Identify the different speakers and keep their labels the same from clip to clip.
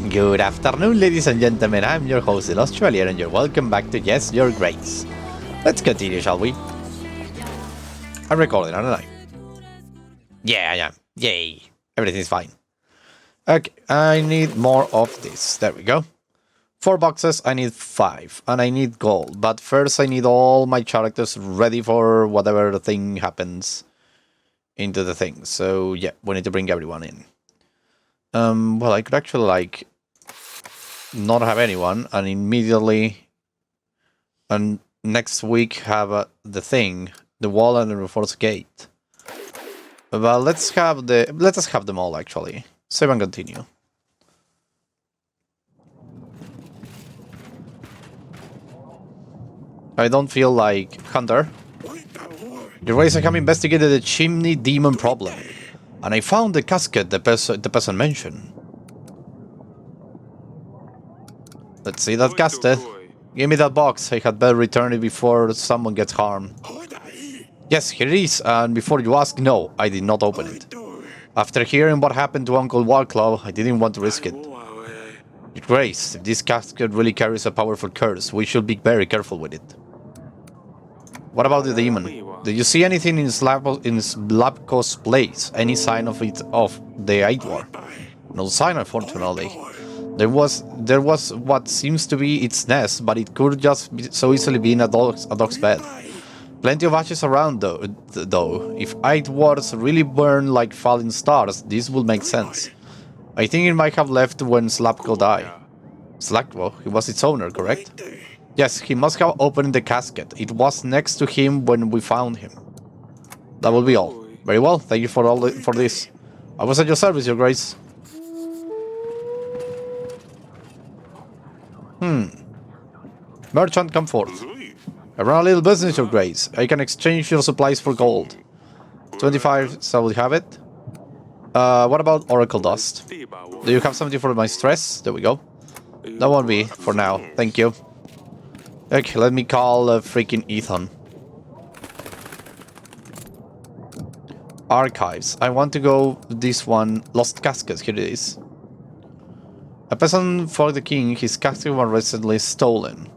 Speaker 1: Good afternoon, ladies and gentlemen. I'm your host, the Australian, and you're welcome back to Yes, Your Grace. Let's continue, shall we? I'm recording, aren't I? Yeah, I am. Yay. Everything's fine. Okay, I need more of this. There we go. 4 boxes, I need 5. And I need gold. But first I need all my characters ready for whatever the thing happens into the thing. So yeah, we need to bring everyone in. Well, I could actually, like, not have anyone and immediately and next week have the thing, the wall and the reinforced gate. But let us have them all actually. Save and continue. I don't feel like Hunter. The race I have investigated the chimney demon problem, and I found the casket the person mentioned. Let's see that casket. Give me that box. I had better return it before someone gets harmed. Yes, here it is, and before you ask, no, I did not open it. After hearing what happened to Uncle Warclaw, I didn't want to risk it. Your Grace, if this casket really carries a powerful curse, we should be very careful with it. What about the demon? Did you see anything in Slapko's place? Any sign of the Eight War? No sign, unfortunately. There was what seems to be its nest, but it could just so easily be in a dog's bed. Plenty of ashes around, though. If Eight Wars really burn like falling stars, this would make sense. I think it might have left when Slapko died. Slapko? He was its owner, correct? Yes, he must have opened the casket. It was next to him when we found him. That will be all. Very well, thank you for this. I was at your service, Your Grace. Merchant, come forth. I run a little business, Your Grace. I can exchange your supplies for gold. 25, so we have it. What about Oracle Dust? Do you have something for my stress? There we go. That won't be for now. Thank you. Okay, let me call freaking Ethan. Archives. I want to go this one. Lost Caskets. Here it is. A peasant for the king. His casket was recently stolen.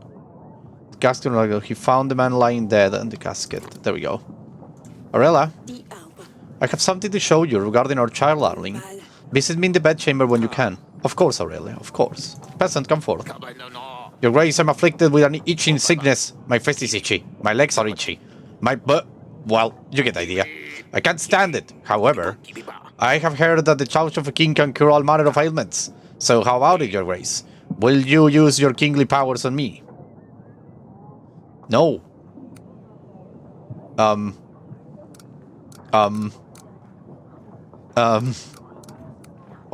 Speaker 1: The casket, he found the man lying dead in the casket. There we go. Aurelia, I have something to show you regarding our child darling. Visit me in the bedchamber when you can. Of course, Aurelia, of course. Peasant, come forth. Your Grace, I'm afflicted with an itching sickness. My face is itchy. My legs are itchy. My butt... Well, you get the idea. I can't stand it. However, I have heard that the child of a king can cure all manner of ailments. So how about it, Your Grace? Will you use your kingly powers on me? No. Why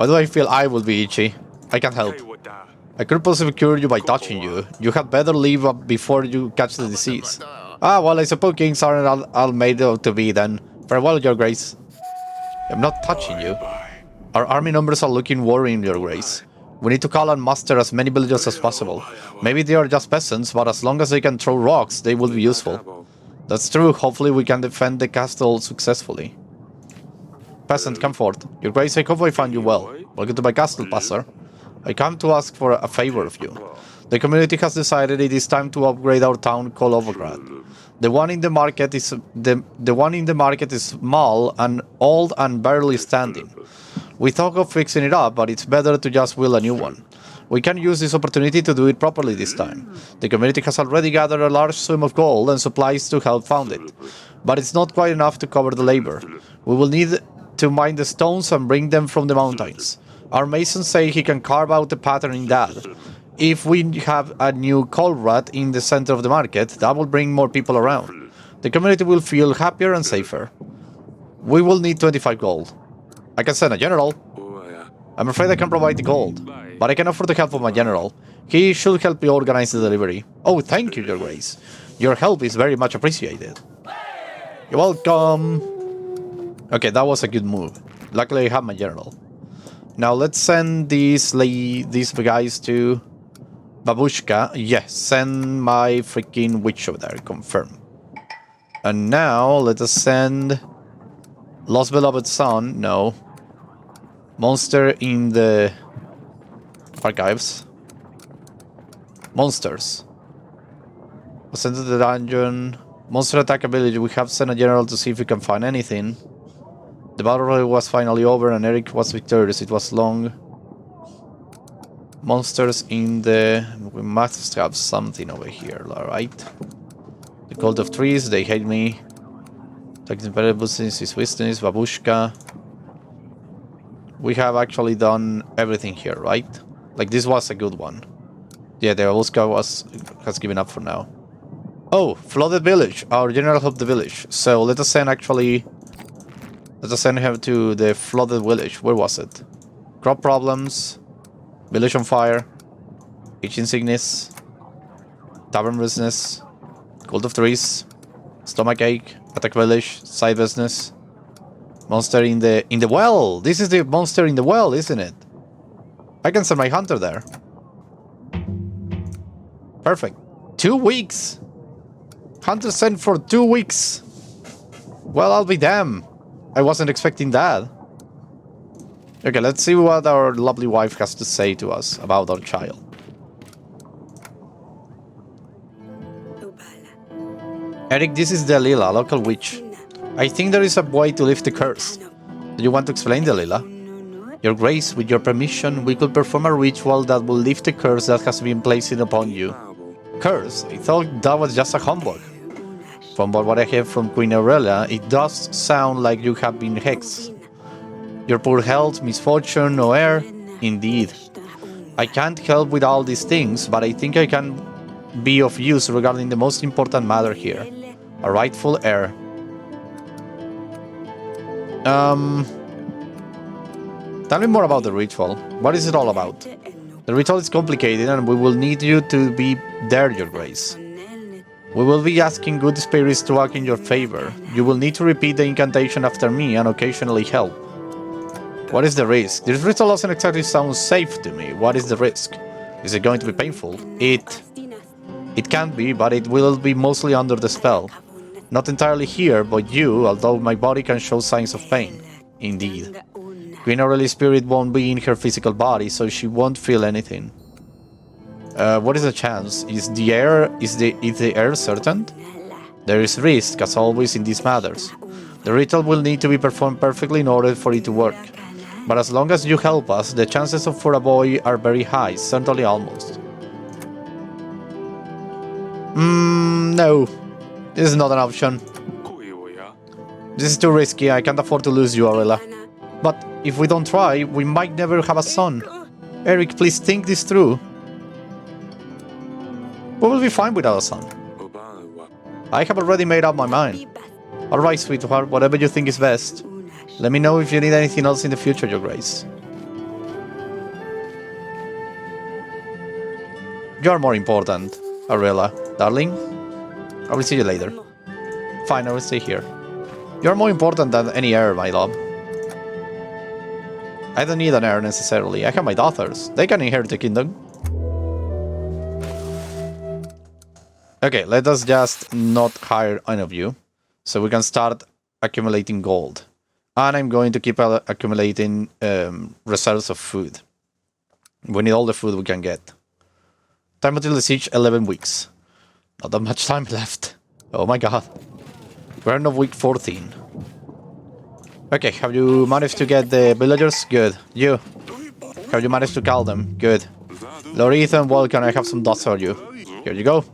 Speaker 1: do I feel I will be itchy? I can't help. I could possibly cure you by touching you. You had better leave up before you catch the disease. Ah, well, I suppose kings aren't all made to be then. Farewell, Your Grace. I'm not touching you. Our army numbers are looking worrying, Your Grace. We need to call and muster as many villagers as possible. Maybe they are just peasants, but as long as they can throw rocks, they will be useful. That's true. Hopefully we can defend the castle successfully. Peasant, come forth. Your Grace, I hope I find you well. Welcome to my castle, passer. I come to ask for a favor of you. The community has decided it is time to upgrade our town called Overgrad. The one in the market is small and old and barely standing. We thought of fixing it up, but it's better to just build a new one. We can use this opportunity to do it properly this time. The community has already gathered a large sum of gold and supplies to help found it, but it's not quite enough to cover the labor. We will need to mine the stones and bring them from the mountains. Our masons say he can carve out a pattern in that. If we have a new cauldron in the center of the market, that will bring more people around. The community will feel happier and safer. We will need 25 gold. I can send a general. I'm afraid I can't provide the gold, but I can offer the help of my general. He should help me organize the delivery. Oh, thank you, Your Grace. Your help is very much appreciated. You're welcome. Okay, that was a good move. Luckily, I have my general. Now let's send these guys to Babushka. Yes, send my freaking witch over there. Confirm. And now let us send Lost Beloved Son. No. Monster in the Archives. Monsters. Was sent to the dungeon. Monster attack ability. We have sent a general to see if we can find anything. The battle royale was finally over and Eric was victorious. It was long. Monsters in the... We must have something over here, alright? The Cult of Trees, they hate me. Taking valuable since his wisdom, Babushka. We have actually done everything here, right? Like, this was a good one. Yeah, the Babushka has given up for now. Oh, Flooded Village. Our general helped the village. So let us send actually... Let us send him to the Flooded Village. Where was it? Crop problems. Village on fire. Itching sickness. Tavern business. Cult of Trees. Stomach ache. Attack village. Side business. Monster in the well. This is the monster in the well, isn't it? I can send my hunter there. Perfect. 2 weeks. Hunter sent for 2 weeks. Well, I'll be damned. I wasn't expecting that. Okay, let's see what our lovely wife has to say to us about our child. Eric, this is Delilah, local witch. I think there is a way to lift the curse. Do you want to explain, Delilah? Your Grace, with your permission, we could perform a ritual that will lift the curse that has been placed upon you. Curse? I thought that was just a humbug. From what I hear from Queen Aurelia, it does sound like you have been hexed. Your poor health, misfortune, no heir? Indeed. I can't help with all these things, but I think I can be of use regarding the most important matter here. A rightful heir. Tell me more about the ritual. What is it all about? The ritual is complicated and we will need you to be there, Your Grace. We will be asking good spirits to act in your favor. You will need to repeat the incantation after me and occasionally help. What is the risk? This ritual doesn't exactly sound safe to me. What is the risk? Is it going to be painful? It can be, but it will be mostly under the spell. Not entirely here, but you, although my body can show signs of pain. Indeed. Queen Aurelia's spirit won't be in her physical body, so she won't feel anything. What is the chance? Is the heir certain? There is risk, as always in these matters. The ritual will need to be performed perfectly in order for it to work. But as long as you help us, the chances for a boy are very high, certainly almost. No. This is not an option. This is too risky, I can't afford to lose you, Aurelia. But if we don't try, we might never have a son. Eric, please think this through. We will be fine without a son. I have already made up my mind. Alright, sweetheart, whatever you think is best. Let me know if you need anything else in the future, Your Grace. You are more important, Aurelia. Darling, I will see you later. Fine, I will stay here. You are more important than any heir, my love. I don't need an heir necessarily. I have my daughters. They can inherit the kingdom. Okay, let us just not hire any of you. So we can start accumulating gold. And I'm going to keep accumulating reserves of food. We need all the food we can get. Time until the siege, 11 weeks. Not that much time left. Oh my god. We're in week 14. Okay, have you managed to get the villagers? Good. You? Have you managed to call them? Good. Lord Ethan, welcome. I have some dots for you. Here you go.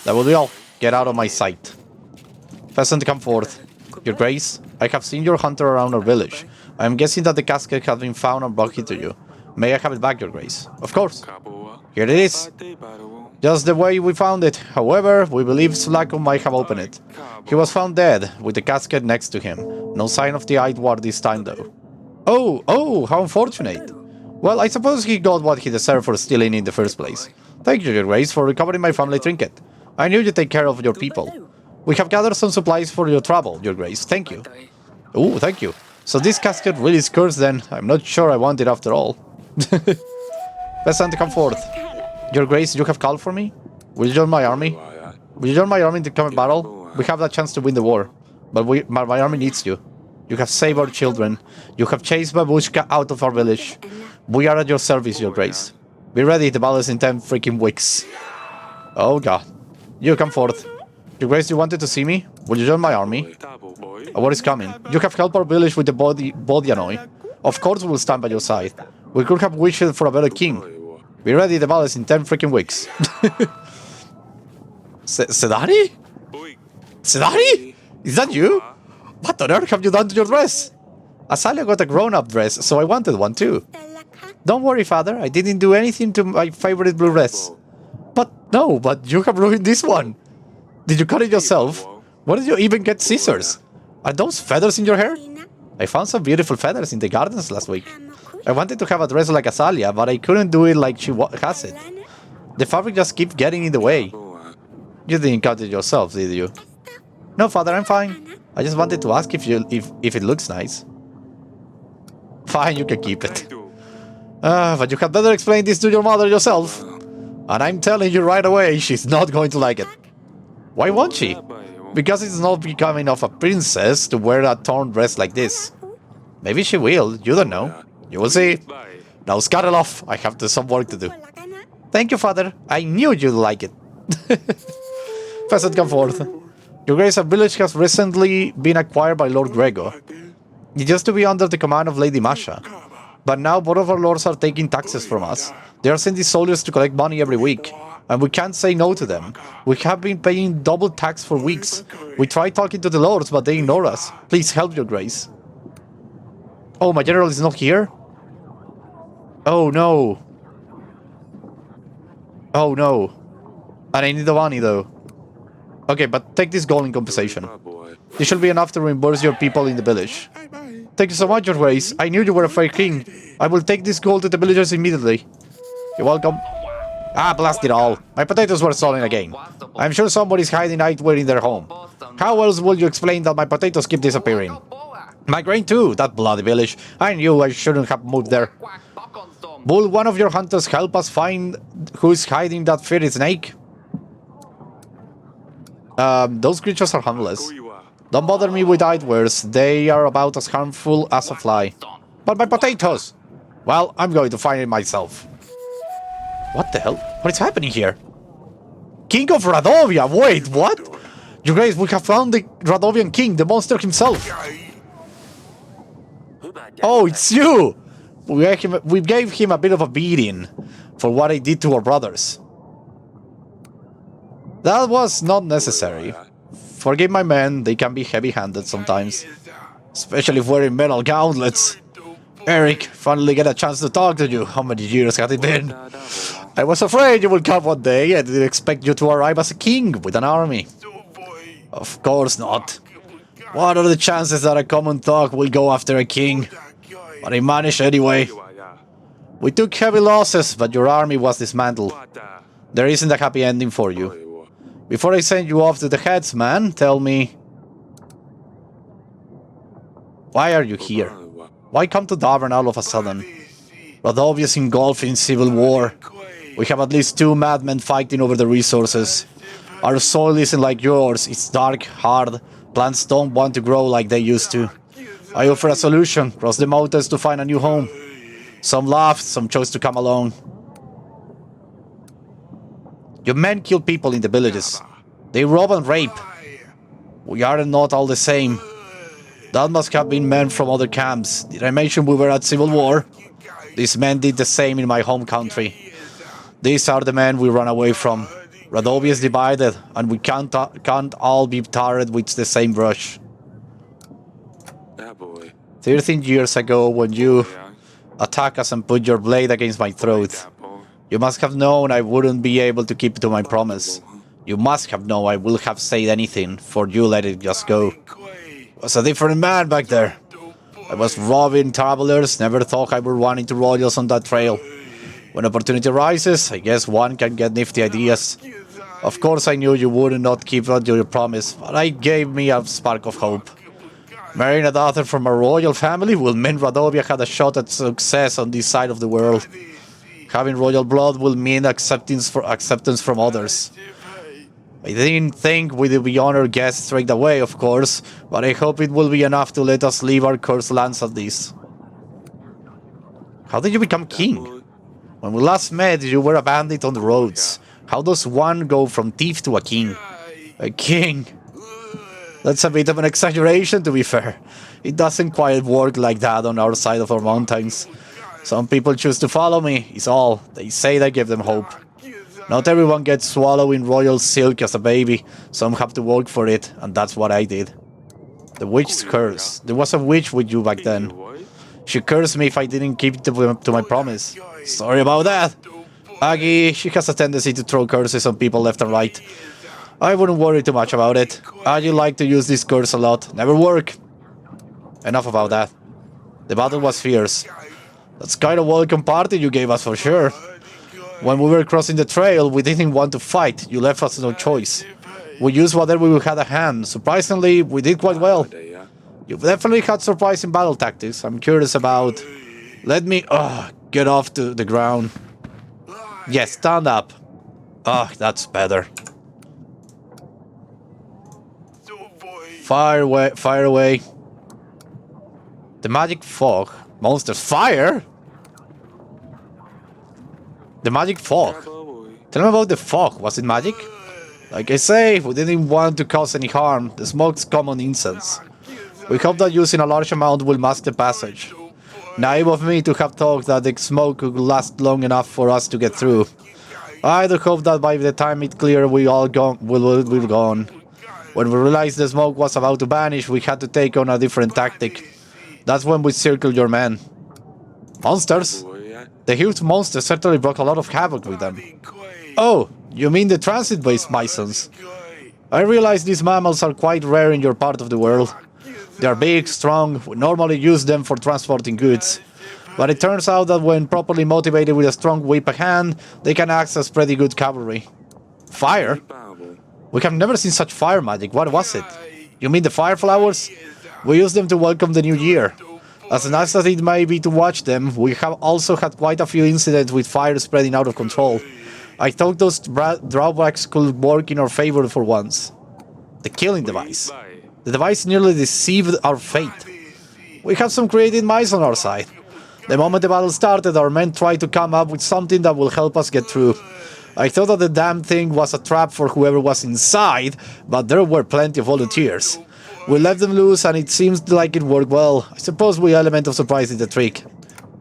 Speaker 1: That will be all. Get out of my sight. Peasant, come forth. Your Grace, I have seen your hunter around our village. I am guessing that the casket has been found and brought here to you. May I have it back, Your Grace? Of course. Here it is. Just the way we found it. However, we believe Slacko might have opened it. He was found dead, with the casket next to him. No sign of the Idwar this time, though. Oh, how unfortunate. Well, I suppose he got what he deserved for stealing in the first place. Thank you, Your Grace, for recovering my family trinket. I knew you'd take care of your people. We have gathered some supplies for your travel, Your Grace. Thank you. Oh, thank you. So this casket really is cursed then. I'm not sure I want it after all. Peasant, come forth. Your Grace, you have called for me? Will you join my army? Will you join my army in the coming battle? We have that chance to win the war. But my army needs you. You have saved our children. You have chased Babushka out of our village. We are at your service, your grace. Be ready, the battle is in 10 freaking weeks. Oh god. You come forth. Your grace, you wanted to see me? Will you join my army? What is coming? You have helped our village with the Bodianoi. Of course we will stand by your side. We could have wished for a better king. Be ready, the battle is in 10 freaking weeks. Sedari? Sedari? Is that you? What on earth have you done to your dress? Asalia got a grown-up dress, so I wanted one too. Don't worry, father, I didn't do anything to my favorite blue dress. But you have ruined this one. Did you cut it yourself? Where did you even get scissors? Are those feathers in your hair? I found some beautiful feathers in the gardens last week. I wanted to have a dress like Asalia, but I couldn't do it like she has it. The fabric just keeps getting in the way. You didn't cut it yourself, did you? No, father, I'm fine. I just wanted to ask if it looks nice. Fine, you can keep it. But you had better explain this to your mother yourself. And I'm telling you right away, she's not going to like it. Why won't she? Because it's not becoming of a princess to wear a torn dress like this. Maybe she will, you don't know. You will see. Now scuttle off, I have some work to do. Thank you, father. I knew you'd like it. Peasant, come forth. Your grace, a village has recently been acquired by Lord Grego. It used to be under the command of Lady Masha. But now both of our lords are taking taxes from us. They are sending soldiers to collect money every week. And we can't say no to them. We have been paying double tax for weeks. We tried talking to the lords, but they ignore us. Please help, your grace. Oh, my general is not here? Oh no. Oh no. And I need the money though. Okay, but take this gold in compensation. This should be enough to reimburse your people in the village. Thank you so much, your grace. I knew you were a fair king. I will take this gold to the villagers immediately. You're welcome. Ah, blast it all. My potatoes were stolen again. I'm sure somebody's hiding nightwear in their home. How else will you explain that my potatoes keep disappearing? My grain too, that bloody village. I knew I shouldn't have moved there. Will one of your hunters help us find who's hiding that fairy snake? Those creatures are harmless. Don't bother me with nightwears. They are about as harmful as a fly. But my potatoes! Well, I'm going to find it myself. What the hell? What is happening here? King of Radovia! Wait, what? Your grace, we have found the Radovian king, the monster himself. Oh, it's you! We gave him a bit of a beating for what I did to our brothers. That was not necessary. Forgive my men, they can be heavy-handed sometimes. Especially if wearing metal gauntlets. Eric, finally get a chance to talk to you. How many years had it been? I was afraid you would come one day. I didn't expect you to arrive as a king with an army. Of course not. What are the chances that a common thug will go after a king? But I managed anyway. We took heavy losses, but your army was dismantled. There isn't a happy ending for you. Before I send you off to the headsman, tell me... Why are you here? Why come to Davern all of a sudden? Radovia is engulfed in civil war. We have at least 2 madmen fighting over the resources. Our soil isn't like yours, it's dark, hard. Plants don't want to grow like they used to. I offer a solution, cross the mountains to find a new home. Some laughed, some chose to come along. Your men kill people in the villages. They rob and rape. We are not all the same. That must have been men from other camps. Did I mention we were at civil war? These men did the same in my home country. These are the men we run away from. Radovia is divided, and we can't all be tarred with the same brush. 13 years ago, when you attacked us and put your blade against my throat, you must have known I wouldn't be able to keep to my promise. You must have known I would have said anything, for you let it just go. I was a different man back there. I was robbing travelers, never thought I would run into royals on that trail. When opportunity arises, I guess one can get nifty ideas. Of course I knew you would not keep your promise, but it gave me a spark of hope. Marrying a daughter from a royal family will mean Radovia had a shot at success on this side of the world. Having royal blood will mean acceptance from others. I didn't think we'd be honored guests straight away, of course, but I hope it will be enough to let us leave our cursed lands at this. How did you become king? When we last met, you were a bandit on the roads. How does one go from thief to a king? A king? That's a bit of an exaggeration, to be fair. It doesn't quite work like that on our side of our mountains. Some people choose to follow me, is all. They say I give them hope. Not everyone gets swallowed in royal silk as a baby. Some have to work for it, and that's what I did. The witch's curse. There was a witch with you back then. She cursed me if I didn't keep to my promise. Sorry about that. Aggie, she has a tendency to throw curses on people left and right. I wouldn't worry too much about it. Aggie liked to use this curse a lot. Never work. Enough about that. The battle was fierce. That's kind of welcome party you gave us for sure. When we were crossing the trail, we didn't want to fight. You left us no choice. We used whatever we had at hand. Surprisingly, we did quite well. You've definitely had surprising battle tactics. I'm curious about... Let me... get off to the ground. Yes, stand up. That's better. Fire away, fire away. The magic fog. Monsters. Fire? The magic fog. Tell me about the fog. Was it magic? Like I say, we didn't want to cause any harm. The smoke's common incense. We hope that using a large amount will mask the passage. Naive of me to have thought that the smoke could last long enough for us to get through. I do hope that by the time it cleared, we're gone. When we realized the smoke was about to vanish, we had to take on a different tactic. That's when we circled your men. Monsters? The huge monsters certainly brought a lot of havoc with them. Oh, you mean the transit-based bisons? I realize these mammals are quite rare in your part of the world. They are big, strong, we normally use them for transporting goods. But it turns out that when properly motivated with a strong whip at hand, they can act as pretty good cavalry. Fire? We have never seen such fire magic. What was it? You mean the fire flowers? We use them to welcome the new year. As nice as it may be to watch them, we have also had quite a few incidents with fire spreading out of control. I thought those drawbacks could work in our favor for once. The killing device. The device nearly deceived our fate. We have some creative minds on our side. The moment the battle started, our men tried to come up with something that will help us get through. I thought that the damn thing was a trap for whoever was inside, but there were plenty of volunteers. We left them loose and it seems like it worked well. I suppose we element of surprise is the trick.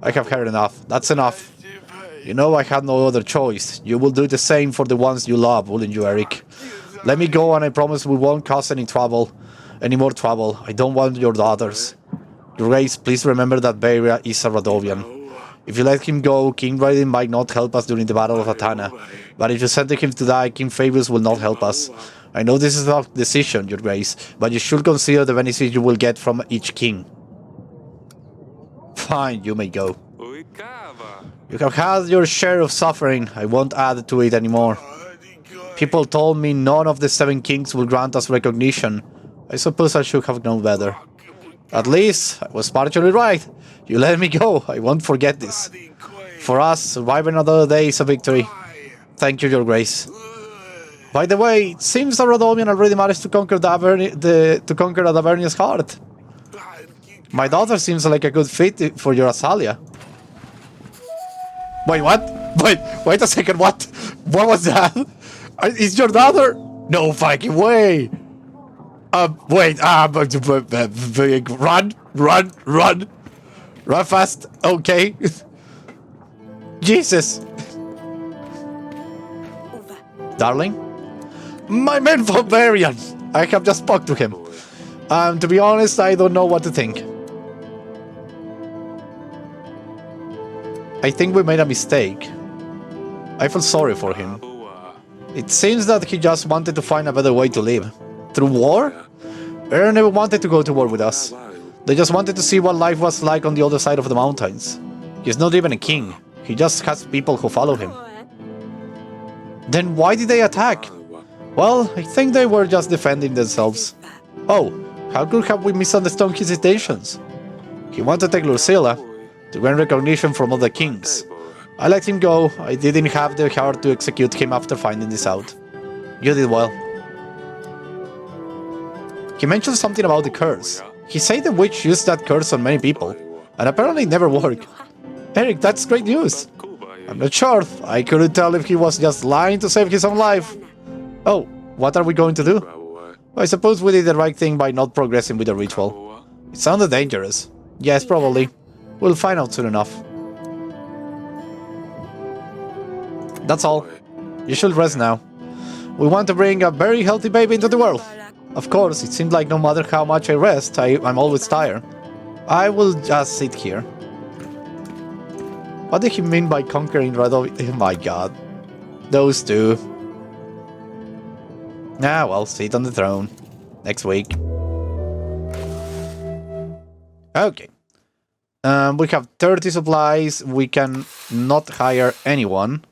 Speaker 1: I have heard enough. That's enough. You know I had no other choice. You will do the same for the ones you love, wouldn't you, Eric? Let me go and I promise we won't cause any more trouble. I don't want your daughters. Your Grace, please remember that Beria is a Radovian. If you let him go, King Raiden might not help us during the Battle of Atana. But if you send him to die, King Fabius will not help us. I know this is a decision, Your Grace, but you should consider the benefits you will get from each king. Fine, you may go. You have had your share of suffering. I won't add to it anymore. People told me none of the 7 kings will grant us recognition. I suppose I should have known better. At least, I was partially right. You let me go. I won't forget this. For us, surviving another day is a victory. Thank you, Your Grace. By the way, it seems that Radovian already managed to conquer Davernia's heart. My daughter seems like a good fit for your Asalia. Wait, what? Wait a second, what? What was that? Is your daughter? No fucking way! Wait, run! Run fast, okay. Jesus. Darling? My man Valerian! I have just spoke to him. To be honest, I don't know what to think. I think we made a mistake. I feel sorry for him. It seems that he just wanted to find a better way to live. Through war? Eren never wanted to go to war with us. They just wanted to see what life was like on the other side of the mountains. He's not even a king. He just has people who follow him. Then why did they attack? Well, I think they were just defending themselves. Oh, how could have we misunderstood his intentions? He wanted to take Lucilla to gain recognition from other kings. I let him go. I didn't have the heart to execute him after finding this out. You did well. He mentioned something about the curse. He said the witch used that curse on many people, and apparently it never worked. Eric, that's great news. I'm not sure. I couldn't tell if he was just lying to save his own life. Oh, what are we going to do? I suppose we did the right thing by not progressing with the ritual. It sounded dangerous. Yes, probably. We'll find out soon enough. That's all. You should rest now. We want to bring a very healthy baby into the world. Of course, it seems like no matter how much I rest, I'm always tired. I will just sit here. What did he mean by conquering Radovia? Oh my god. Those two. Ah, well, sit on the throne. Next week. Okay. We have 30 supplies. We can not hire anyone.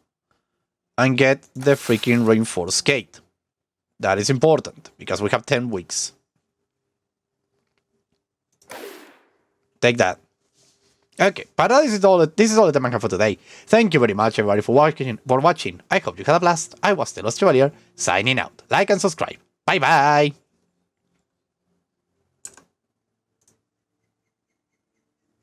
Speaker 1: And get the freaking reinforced gate. That is important, because we have 10 weeks. Take that. Okay, but this is all the time I have for today. Thank you very much, everybody, for watching. I hope you had a blast. I was the Lost Chevalier, signing out. Like and subscribe. Bye-bye!